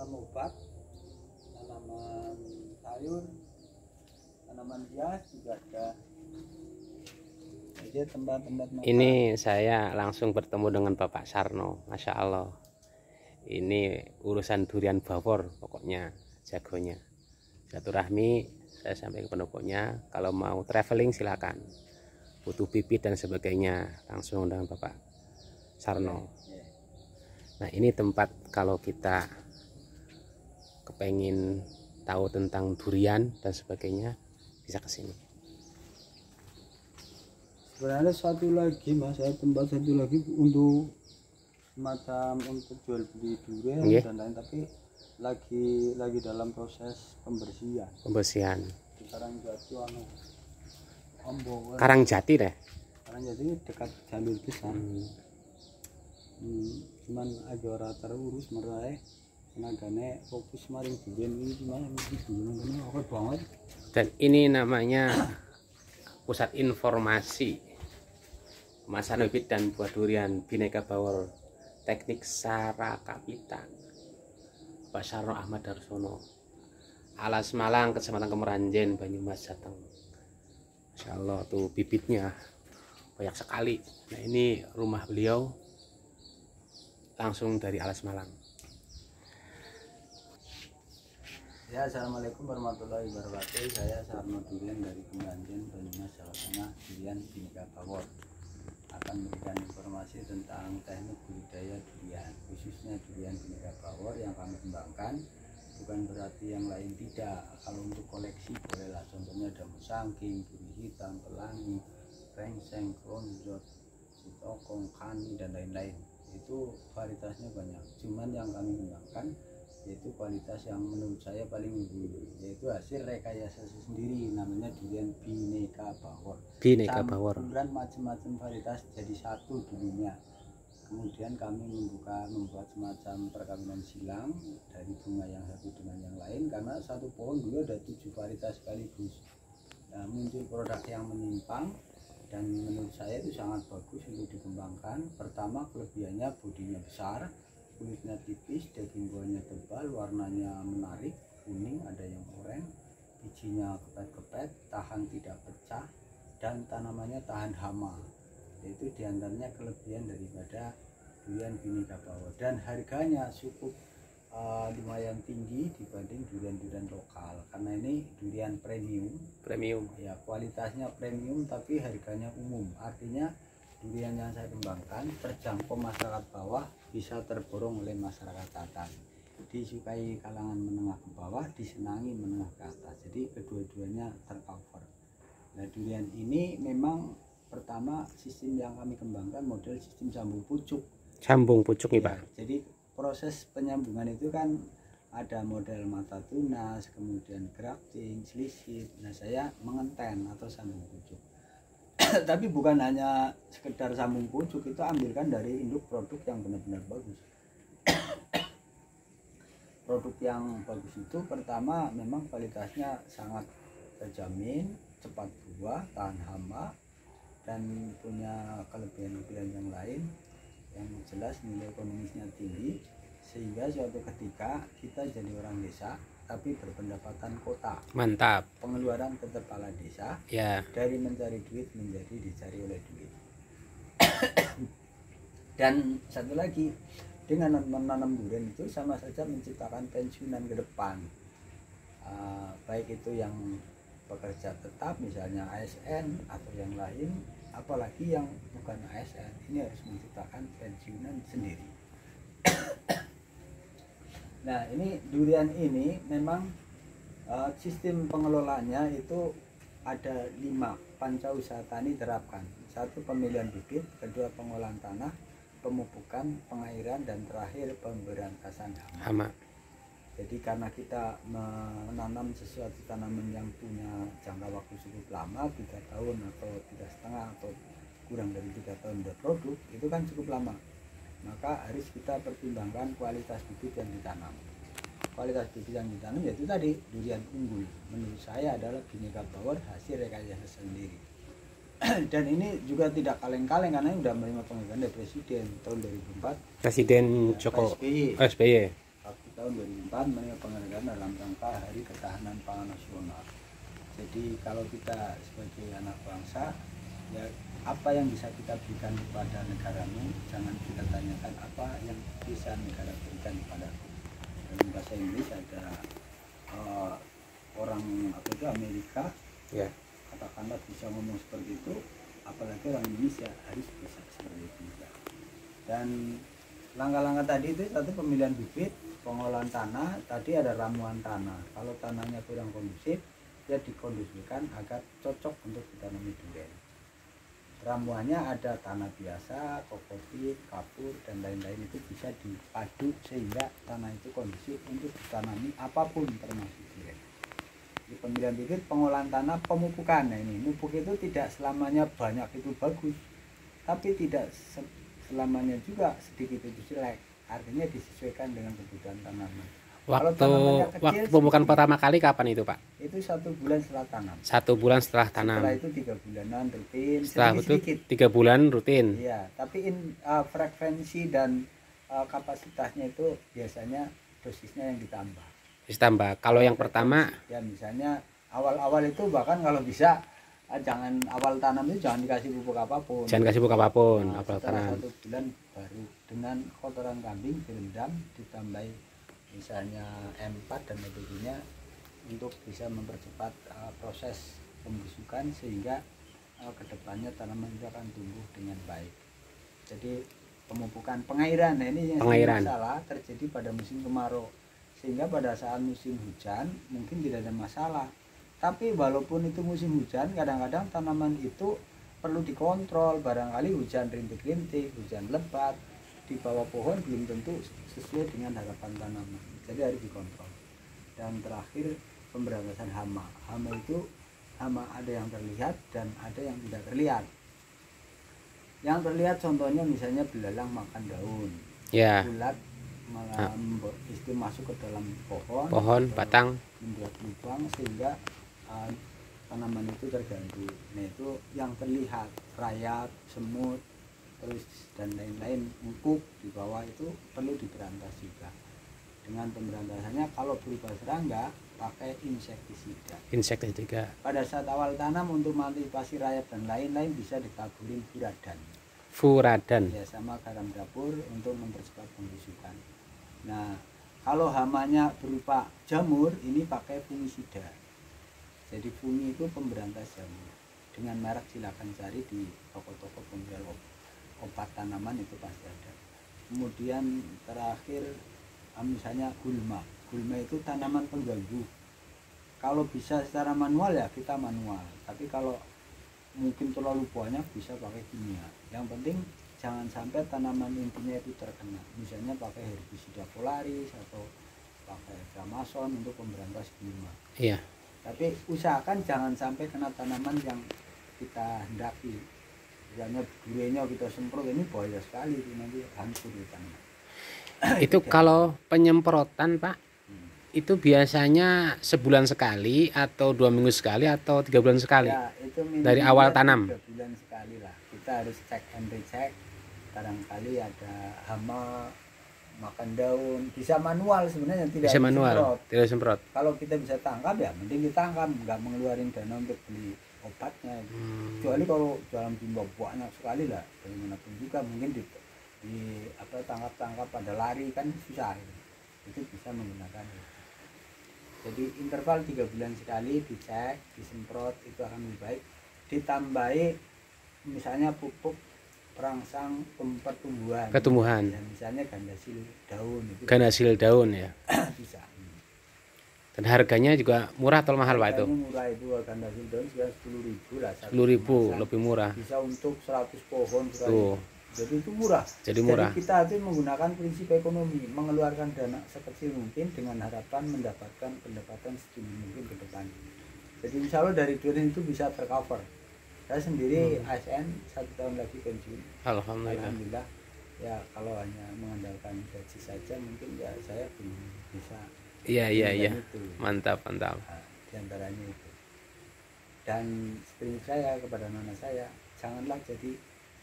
tanaman obat, tanaman sayur, tanaman hias juga ada. Jadi tempat-tempat ini saya langsung bertemu dengan Bapak Sarno, Masya Allah. Ini urusan durian bawor, pokoknya jagonya. Silaturahmi, saya sampai ke pendokoknya. Kalau mau traveling silakan. Butuh bibit dan sebagainya, langsung dengan Bapak Sarno. Nah, ini tempat kalau kita kepengin tahu tentang durian dan sebagainya bisa ke sini. Sebenarnya satu lagi Mas, saya tempat satu lagi untuk semacam untuk jual beli durian dan lain, tapi lagi dalam proses pembersihan. Di Karangjati Karangjati deh. Karangjati dekat jalur besar. Cuman agak ora terurus merai tenagane fokus maring durian ini cuma durian oke banget. Dan ini namanya pusat informasi kemasan bibit dan buah durian Bhinneka Bawor Teknik Sarakapitan Pak Sarno Ahmad Darsono, Alas Malang, Kecamatan Kemeranjen, Banyumas, Jateng. Masya Allah tuh bibitnya banyak sekali. Nah, ini rumah beliau langsung dari Alas Malang. Ya, assalamualaikum warahmatullahi wabarakatuh. Saya Sarno Durian dari Kemeranjen, Banyumas, Jawa Tengah. Durian Bhinneka Bawor akan memberikan informasi tentang teknik budidaya durian, khususnya durian Bhinneka Bawor yang kami kembangkan. Bukan berarti yang lain tidak. Kalau untuk koleksi bolehlah, contohnya ada musangking, duri hitam, pelangi, rengseng, kronjot, sitokong, kani dan lain-lain. Itu varietasnya banyak. Cuman yang kami kembangkan yaitu kualitas yang menurut saya paling unggul, yaitu hasil rekayasa sendiri, namanya durian Bhinneka Bawor. Campuran macam-macam varietas jadi satu dulunya. Kemudian kami membuat semacam perkawinan silang dari bunga yang satu dengan yang lain, karena satu pohon dulu ada 7 varietas sekaligus. Nah, muncul produk yang menyimpang dan menurut saya itu sangat bagus untuk dikembangkan. Pertama, kelebihannya bodinya besar, kulitnya tipis, daging buahnya tebal, warnanya menarik, kuning, ada yang oranye, bijinya kepet-kepet, tahan tidak pecah, dan tanamannya tahan hama. Itu diantaranya kelebihan daripada durian Bhinneka Bawor, dan harganya cukup lumayan tinggi dibanding durian-durian lokal, karena ini durian premium ya, kualitasnya premium tapi harganya umum. Artinya durian yang saya kembangkan terjangkau masyarakat bawah, bisa terborong oleh masyarakat atas, disukai kalangan menengah ke bawah, disenangi menengah ke atas, jadi kedua-duanya tercover. Nah, durian ini memang pertama sistem yang kami kembangkan model sistem sambung pucuk nih Pak. Jadi proses penyambungan itu kan ada model mata tunas, kemudian grafting, slisit. Nah, saya mengenten atau sambung pucuk. Tapi bukan hanya sekedar sambung pucuk, itu ambilkan dari induk produk yang benar-benar bagus. Produk yang bagus itu pertama memang kualitasnya sangat terjamin, cepat buah, tahan hama, dan punya kelebihan-kelebihan yang lain. Yang jelas nilai ekonomisnya tinggi, sehingga suatu ketika kita jadi orang desa tapi berpendapatan kota. Mantap. Pengeluaran ke kepala desa ya. Dari mencari duit menjadi dicari oleh duit. Dan satu lagi, dengan menanam durian itu sama saja menciptakan pensiunan ke depan. Baik itu yang pekerja tetap misalnya ASN atau yang lain, apalagi yang bukan ASN, ini harus menciptakan pensiunan sendiri. Nah, ini durian ini memang sistem pengelolaannya itu ada 5 pancausaha tani terapkan. 1, pemilihan bibit, 2, pengolahan tanah, pemupukan, pengairan, dan terakhir pemberantasan hama. Jadi karena kita menanam sesuatu tanaman yang punya jangka waktu cukup lama, 3 tahun atau 3,5 atau kurang dari 3 tahun berproduk, itu kan cukup lama. Maka harus kita pertimbangkan kualitas bibit yang ditanam. Kualitas bibit yang ditanam yaitu tadi durian unggul. Menurut saya adalah Bhinneka Bawor hasil rekayasa sendiri. Dan ini juga tidak kaleng-kaleng karena sudah menerima penghargaan dari Presiden tahun 2004. Presiden Joko SBY. tahun 2004 menerima penghargaan dalam rangka Hari Ketahanan Pangan Nasional. Jadi kalau kita sebagai anak bangsa, ya apa yang bisa kita berikan kepada negaramu, jangan kita tanyakan apa yang bisa negara berikan kepadaku. Dalam bahasa Inggris ada orang apa itu Amerika, Ya. katakanlah bisa ngomong seperti itu, apalagi orang Indonesia harus bisa seperti itu juga. Dan langkah-langkah tadi itu satu pemilihan bibit, pengolahan tanah, tadi ada ramuan tanah. Kalau tanahnya kurang kondusif, ya dikondusifkan agar cocok untuk ditanami durian. Ramuannya ada tanah biasa, kokopit, kapur, dan lain-lain itu bisa dipadu sehingga tanah itu kondusif untuk ditanami apapun termasuk durian. Di pemilihan bibit, pengolahan tanah, pemupukan. Nah ini, mupuk itu tidak selamanya banyak itu bagus, tapi tidak selamanya juga sedikit itu jelek. Artinya disesuaikan dengan kebutuhan tanaman. Waktu pemupukan pertama kali kapan itu Pak? Itu 1 bulan setelah tanam. 1 bulan setelah tanam. Setelah itu 3 bulanan rutin. Setelah itu Sedikit. 3 bulan rutin. Iya, tapi frekuensi dan kapasitasnya itu biasanya dosisnya yang ditambah. Ditambah. Kalau yang pertama, ya misalnya awal-awal itu bahkan kalau bisa jangan awal tanam itu jangan dikasih pupuk apapun. jangan kasih pupuk apapun. Nah, awal setelah tanam. 1 bulan baru dengan kotoran kambing direndam, ditambahi misalnya M4 dan metodenya untuk bisa mempercepat proses pembusukan sehingga kedepannya tanaman itu akan tumbuh dengan baik. Jadi pemupukan pengairan, nah ini yang masalah terjadi pada musim kemarau, sehingga pada saat musim hujan mungkin tidak ada masalah, tapi walaupun itu musim hujan kadang-kadang tanaman itu perlu dikontrol. Barangkali hujan rintik-rintik, hujan lebat di bawah pohon belum tentu sesuai dengan harapan tanaman, jadi harus dikontrol. Dan terakhir pemberantasan hama. Hama itu ada yang terlihat dan ada yang tidak terlihat. Yang terlihat contohnya misalnya belalang makan daun, Ya. ulat malah itu masuk ke dalam Pohon, batang, membuat lubang sehingga tanaman itu terganggu. Nah itu yang terlihat, rayap, semut, terus dan lain-lain, empuk di bawah itu perlu diberantas juga. Dengan pemberantasannya kalau berupa serangga pakai insektisida. Pada saat awal tanam untuk mengantisipasi rayap dan lain-lain bisa ditaburin furadan. Ya sama garam dapur untuk mempercepat pembusukan. Nah kalau hamanya berupa jamur ini pakai fungisida. Jadi fungi itu pemberantas jamur. Dengan merek silakan cari di toko-toko penjual obat tanaman itu pasti ada. Kemudian terakhir misalnya gulma itu tanaman pengganggu. Kalau bisa secara manual ya kita manual, tapi kalau mungkin terlalu banyak bisa pakai kimia. Yang penting jangan sampai tanaman intinya itu terkena, misalnya pakai herbisida polaris atau pakai gramason untuk pemberantas gulma. Iya. Tapi usahakan jangan sampai kena tanaman yang kita hendaki. Misalnya durenya kita semprot, ini bahaya sekali, itu nanti hancur tanaman. Itu kalau penyemprotan Pak, itu biasanya sebulan sekali atau 2 minggu sekali atau 3 bulan sekali? Ya, itu dari awal tanam. 3 bulan sekali lah. Kita harus cek and recheck. Barangkali ada hama makan daun, bisa manual sebenarnya, tidak bisa manual, tidak semprot. Kalau kita bisa tangkap ya mending ditangkap, nggak mengeluarin dana untuk beli obatnya. Kecuali kalau dalam jumlah banyak sekali lah, bagaimanapun juga mungkin di tangkap pada lari kan susah, itu bisa menggunakan itu. Jadi interval 3 bulan sekali dicek, disemprot, itu akan lebih baik. Ditambahi misalnya pupuk perangsang pertumbuhan ya, misalnya gandasil daun itu gandasil daun ya. bisa. Dan harganya juga murah atau mahal Pak itu? Murah itu, gandasil daun sekitar 10.000 lah. 10.000 lebih murah. Bisa untuk 100 pohon tuh. Jadi itu murah. Jadi murah. Jadi kita itu menggunakan prinsip ekonomi, mengeluarkan dana sekecil mungkin dengan harapan mendapatkan pendapatan setinggi mungkin ke depan. Jadi insya Allah dari durian itu bisa tercover. Saya sendiri ASN 1 tahun lagi pensiun. Alhamdulillah. Ya kalau hanya mengandalkan gaji saja mungkin ya saya belum bisa. Iya. Mantap. Nah, di antaranya itu. Dan prinsip saya kepada anak saya, janganlah jadi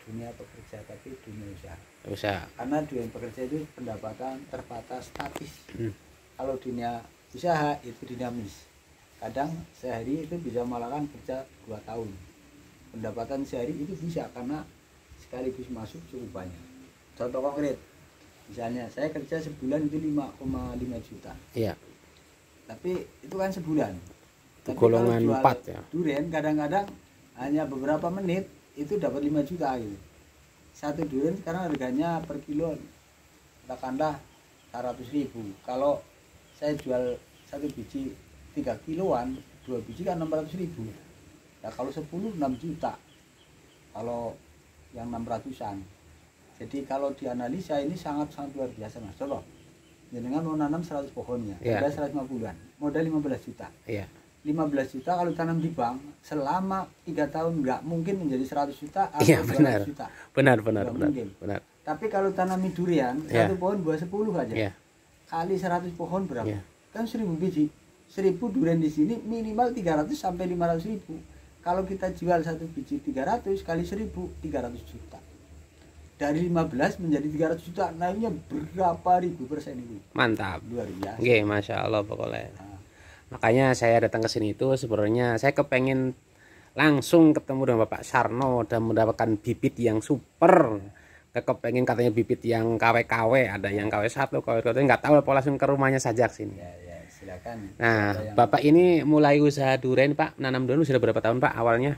dunia pekerja tapi dunia usaha. Karena dunia pekerja itu pendapatan terbatas, statis. kalau dunia usaha itu dinamis. Kadang sehari itu bisa malahan kerja 2 tahun. Pendapatan sehari itu bisa karena sekaligus masuk cukup banyak. Contoh konkret, misalnya saya kerja sebulan itu 5,5 juta. Iya. Tapi itu kan sebulan. Itu Tapi golongan kalau jual 4 ya. durian kadang-kadang hanya beberapa menit itu dapat 5 juta gitu. Satu durian sekarang harganya per kilo katakanlah 100.000. Kalau saya jual satu biji 3 kiloan, 2 biji kan 600.000. Nah kalau 10 6 juta. Kalau yang 600-an. Jadi kalau dianalisa ini sangat-sangat luar biasa Mas. Coba jenengan mau nanam 100 pohonnya, Iya. ada 150-an, modal 15 juta. Iya. 15 juta kalau tanam di bank selama 3 tahun nggak mungkin menjadi 100 juta atau Iya, 200 benar. juta. Benar. Nggak mungkin. Benar. Tapi kalau tanami durian, Iya. satu pohon buah 10 aja. Iya. Kali 100 pohon berapa? Iya. Kan 1000 biji. 1000 durian di sini minimal 300 sampai 500.000. Kalau kita jual satu biji 300 kali 1000 300 juta. Dari 15 menjadi 300 juta, naiknya berapa ribu persen itu? Mantap. Luar biasa. Oke, masya Allah pokoknya. Nah, Makanya saya datang ke sini itu sebenarnya saya kepengen langsung ketemu dengan Bapak Sarno dan mendapatkan bibit yang super. Kepengen katanya bibit yang KW-KW, ada yang KW1, KW2, nggak tahu apa langsung ke rumahnya saja ke sini. ya silakan. Nah, Siapa yang- Bapak ini mulai usaha durian Pak, nanam durian sudah berapa tahun Pak awalnya?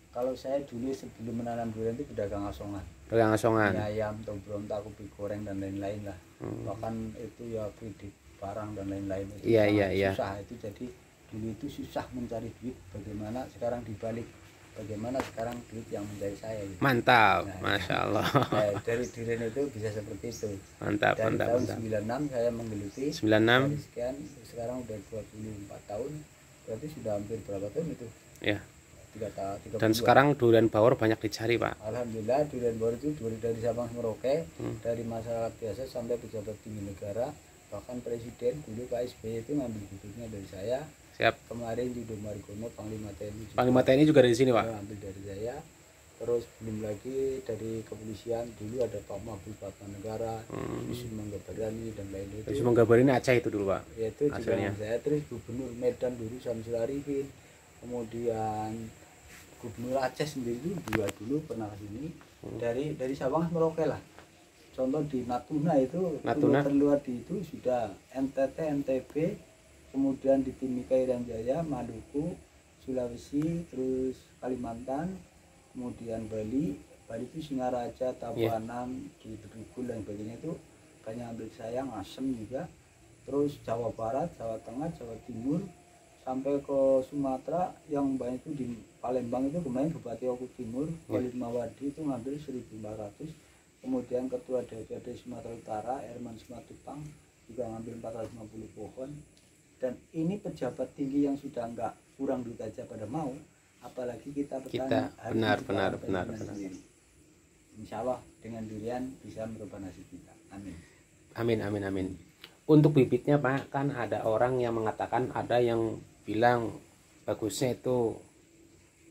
Kalau saya dulu sebelum menanam durian itu pedagang asongan. Pegang asongan. Mie ayam, tombronta, kopi goreng dan lain-lain lah. Bahkan itu ya kredit barang dan lain-lain itu Iya, sangat iya. susah itu. Jadi dulu itu susah mencari duit, bagaimana sekarang dibalik, bagaimana sekarang duit yang mencari saya gitu. Mantap, Nah, masya Allah. Nah, dari durian itu bisa seperti itu. Mantap, Dari mantap, tahun mantap. 96 saya menggeluti 96. dari sekian, sekarang udah 24 tahun, berarti sudah hampir berapa tahun itu? Ya. 3 Dan sekarang durian bawor banyak dicari Pak. Alhamdulillah durian bawor itu dari Sabang Merauke, Hmm. dari masyarakat biasa sampai pejabat tinggi negara, bahkan presiden dulu Pak SBY itu ngambil bibitnya dari saya. Siap. Kemarin di Margono Panglima TNI juga Panglima TNI juga dari sini Pak. ambil dari saya. Terus belum lagi dari kepolisian dulu ada Pak Mahfud Negara, Yusuf Manggabarani dan lain-lain Terus itu. menggambarin Aceh itu dulu Pak. Yaitu juga hasilnya. saya. Terus Gubernur Medan dulu Samsul Arifin, kemudian Gubernur Aceh sendiri dulu pernah ke sini dari Sabang sampai Merauke lah. Contoh di Natuna itu Natuna. terluar di itu sudah NTT, NTB, kemudian di Timika Irian Jaya, Maluku, Sulawesi, terus Kalimantan, kemudian Bali itu Singaraja, Tabanan, di Bedugul dan sebagainya itu banyak ambil sayang, Asem juga. Terus Jawa Barat, Jawa Tengah, Jawa Timur, sampai ke Sumatera yang banyak itu di Palembang itu kemarin Bupati Oku Timur, Khalid Mawadi itu ngambil 1.400. Kemudian Ketua DPRD Sumatera Utara, Herman Simatupang juga ngambil 450 pohon. Dan ini pejabat tinggi yang sudah enggak kurang duit aja pada mau, apalagi kita petani. Kita harus benar. kita sendiri. Insya Allah dengan durian bisa merubah nasib kita. Amin. Amin. Untuk bibitnya Pak, kan ada orang yang mengatakan, ada yang bilang bagusnya itu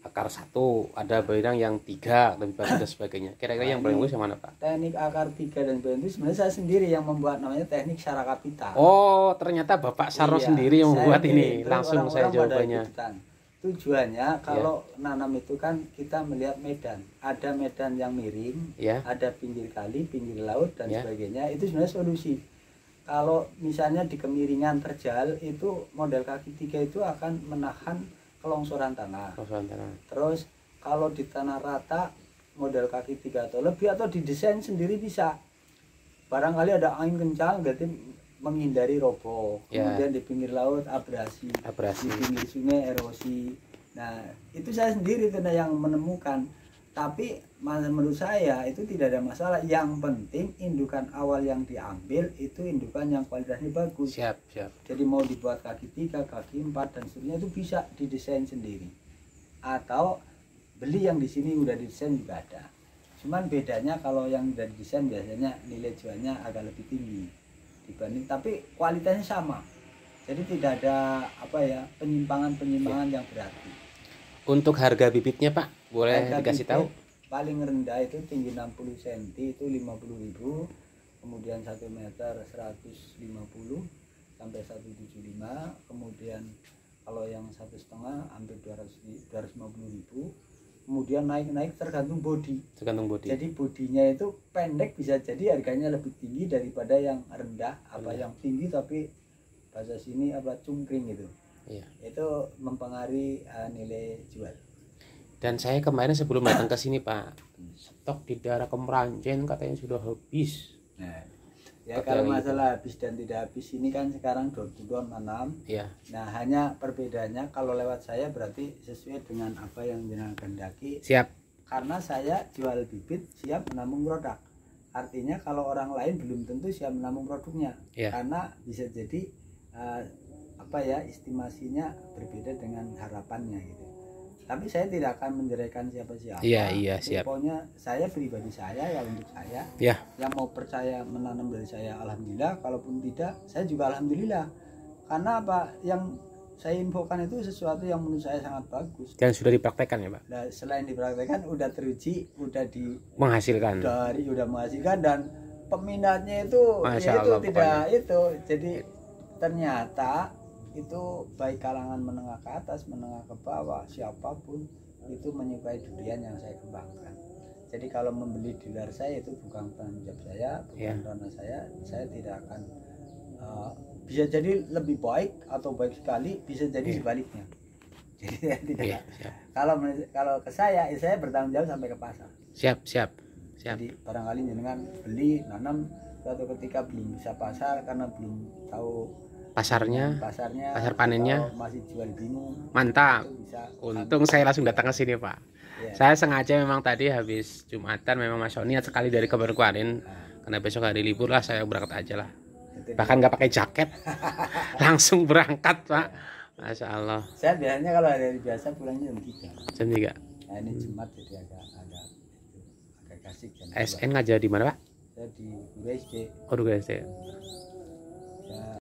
akar 1, ada bilang yang 3 lebih bagus dan sebagainya. Kira-kira yang paling bagus yang mana Pak? Teknik akar 3 dan itu sebenarnya saya sendiri yang membuat, namanya teknik Sara Kapita. Oh, ternyata Bapak Sarno Iya, sendiri yang saya membuat sendiri. ini. Terus Langsung saya orang-orang pada jawabannya. ikutan. Tujuannya kalau nanam itu kan kita melihat medan. Ada medan yang miring, Ya. ada pinggir kali, pinggir laut dan Ya. sebagainya. Itu sebenarnya solusi. Kalau misalnya di kemiringan terjal itu model kaki 3 itu akan menahan kelongsoran tanah. Terus kalau di tanah rata model kaki 3 atau lebih atau didesain sendiri bisa. Barangkali ada angin kencang berarti menghindari roboh. Ya. Kemudian di pinggir laut abrasi. Di pinggir sungai erosi. Nah, itu saya sendiri itu yang menemukan. Tapi menurut saya itu tidak ada masalah. Yang penting indukan awal yang diambil itu indukan yang kualitasnya bagus. Siap. Jadi mau dibuat kaki 3, kaki 4 dan seterusnya itu bisa didesain sendiri. Atau beli yang di sini udah didesain juga ada. Cuman bedanya kalau yang udah didesain biasanya nilai jualnya agak lebih tinggi dibanding, tapi kualitasnya sama. Jadi tidak ada penyimpangan yang berarti. Untuk harga bibitnya Pak, boleh Harga dikasih bibit tahu? paling rendah itu tinggi 60 cm itu 50.000, kemudian 1 meter 150, sampai 175, kemudian kalau yang 1,5 hampir 250.000, kemudian naik tergantung body. Jadi bodinya itu pendek bisa jadi harganya lebih tinggi daripada yang rendah, yang tinggi tapi bahasa sini cungkring gitu. Iya. Itu mempengaruhi nilai jual. Dan saya kemarin sebelum datang ke sini Pak, stok di daerah Kemeranjen katanya sudah habis. Nah, ya kalau masalah habis dan tidak habis ini kan sekarang door to door menanam. Iya. Nah, hanya perbedaannya kalau lewat saya berarti sesuai dengan apa yang jenengan kehendaki. Siap. Karena saya jual bibit siap menampung produk. Artinya kalau orang lain belum tentu siap menampung produknya. Iya. Karena bisa jadi estimasinya berbeda dengan harapannya gitu. Tapi saya tidak akan menjeraikan siapa-siapa. Iya, siap. Pokoknya saya pribadi saya ya untuk saya. Ya. Yang mau percaya menanam dari saya alhamdulillah, kalaupun tidak saya juga alhamdulillah. Karena apa yang saya infokan itu sesuatu yang menurut saya sangat bagus. Dan sudah dipraktekkan ya Pak? Nah, selain dipraktekkan udah teruji, udah menghasilkan. Udah menghasilkan dan peminatnya itu Masya Allah, tidak pokoknya. Itu jadi ternyata itu baik kalangan menengah ke atas, menengah ke bawah, siapapun itu menyukai durian yang saya kembangkan. Jadi kalau membeli di luar saya itu bukan tanggung jawab saya, bukan ranah saya tidak akan bisa jadi lebih baik atau baik sekali, bisa jadi sebaliknya. Jadi tidak. Kalau ke saya bertanggung jawab sampai ke pasar. Siap. Jadi barangkali jenengan beli, nanam, suatu ketika belum bisa pasar karena belum tahu pasarnya, pasar panennya, masih jual bingung. Mantap. Untung saya langsung datang ke sini Pak. Saya sengaja memang tadi habis Jumatan memang masuk niat sekali dari kemarin karena besok hari libur lah saya berangkat aja lah. Bahkan nggak pakai jaket, langsung berangkat Pak. Masya Allah. Saya biasanya kalau hari biasa pulangnya jam 3. Jam 3. Nah ini Jumat jadi agak kasih. SN ngajar di mana Pak? Saya di Guru SD. Oh, Guru SD.